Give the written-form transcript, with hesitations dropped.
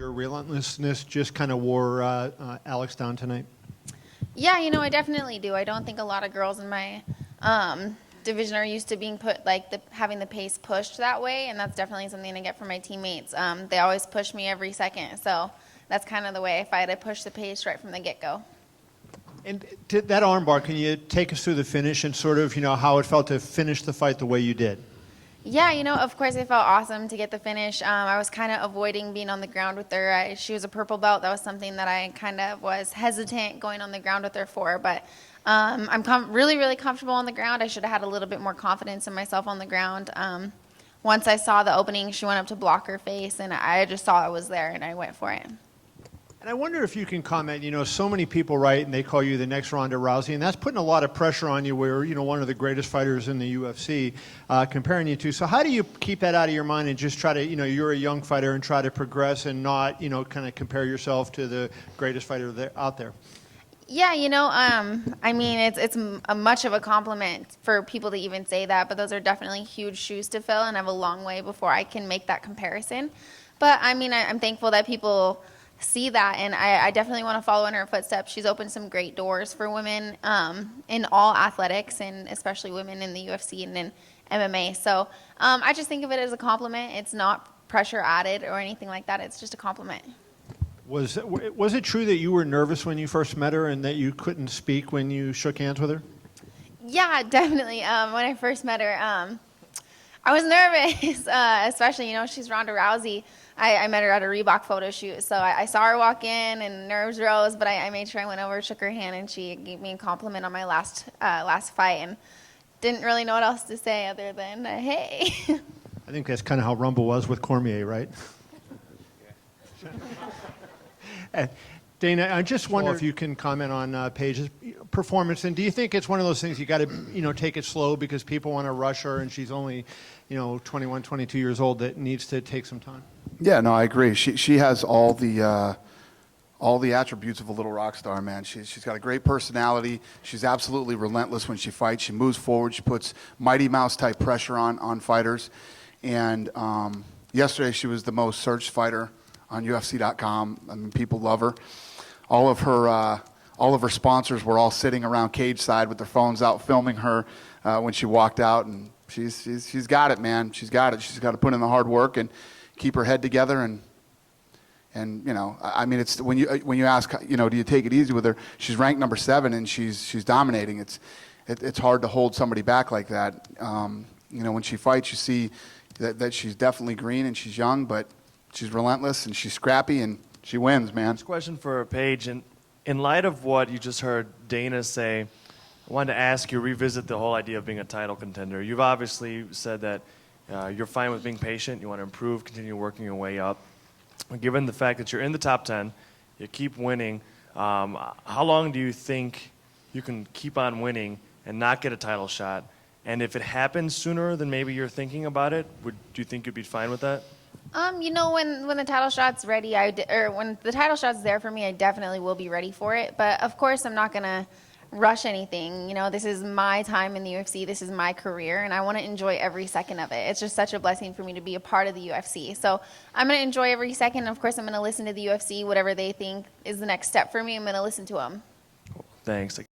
your relentlessness just kind of wore Alex down tonight? Yeah, I definitely do. I don't think a lot of girls in my division are used to being put, like, having the pace pushed that way, and that's definitely something I get from my teammates. They always push me every second, so that's kind of the way I fight. I push the pace right from the get-go. And that armbar, can you take us through the finish and sort of, how it felt to finish the fight the way you did? Yeah, of course it felt awesome to get the finish. I was kind of avoiding being on the ground with her. She was a purple belt. That was something that I kind of was hesitant going on the ground with her for. But I'm really, really comfortable on the ground. I should have had a little bit more confidence in myself on the ground. Once I saw the opening, she went up to block her face, and I just saw it was there, and I went for it. And I wonder if you can comment, so many people write and they call you the next Ronda Rousey, and that's putting a lot of pressure on you where, one of the greatest fighters in the UFC, comparing you to. So how do you keep that out of your mind and just try to, you're a young fighter and try to progress and not, kind of compare yourself to the greatest fighter out there? Yeah, I mean, it's much of a compliment for people to even say that, but those are definitely huge shoes to fill, and I have a long way before I can make that comparison. But, I mean, I'm thankful that people see that, and I definitely want to follow in her footsteps. She's opened some great doors for women in all athletics, and especially women in the UFC and in MMA. So I just think of it as a compliment. It's not pressure added or anything like that. It's just a compliment. Was it true that you were nervous when you first met her and that you couldn't speak when you shook hands with her? Yeah, definitely. When I first met her, I was nervous, especially, she's Ronda Rousey. I met her at a Reebok photo shoot, so I saw her walk in and nerves rose, but I made sure I went over, shook her hand, and she gave me a compliment on my last fight, and didn't really know what else to say other than, hey. I think that's kind of how Rumble was with Cormier, right? Dana, I just wonder if you can comment on Paige's performance, and do you think it's one of those things you got to, take it slow because people want to rush her and she's only, 21, 22 years old, that needs to take some time? Yeah, no, I agree. She has all the attributes of a little rock star, man. She's got a great personality. She's absolutely relentless when she fights. She moves forward. She puts Mighty Mouse type pressure on fighters. And yesterday she was the most searched fighter on UFC.com. I mean, people love her. All of her sponsors were all sitting around cage side with their phones out filming her when she walked out, and she's got it, man. She's got it. She's got to put in the hard work and keep her head together, and I mean, it's when you ask, do you take it easy with her? She's ranked number 7 and she's dominating. It's hard to hold somebody back like that. When she fights, you see that she's definitely green and she's young, but she's relentless and she's scrappy and she wins, man. This question for Paige, and in light of what you just heard Dana say, I wanted to ask you, revisit the whole idea of being a title contender. You've obviously said that you're fine with being patient, you want to improve, continue working your way up. Given the fact that you're in the top 10, you keep winning, how long do you think you can keep on winning and not get a title shot? And if it happens sooner than maybe you're thinking about it, do you think you'd be fine with that? When the title shot's ready, or when the title shot's there for me, I definitely will be ready for it. But of course, I'm not gonna rush anything. This is my time in the UFC. This is my career, and I want to enjoy every second of it. It's just such a blessing for me to be a part of the UFC. So I'm gonna enjoy every second. Of course, I'm gonna listen to the UFC. Whatever they think is the next step for me, I'm gonna listen to them. Thanks.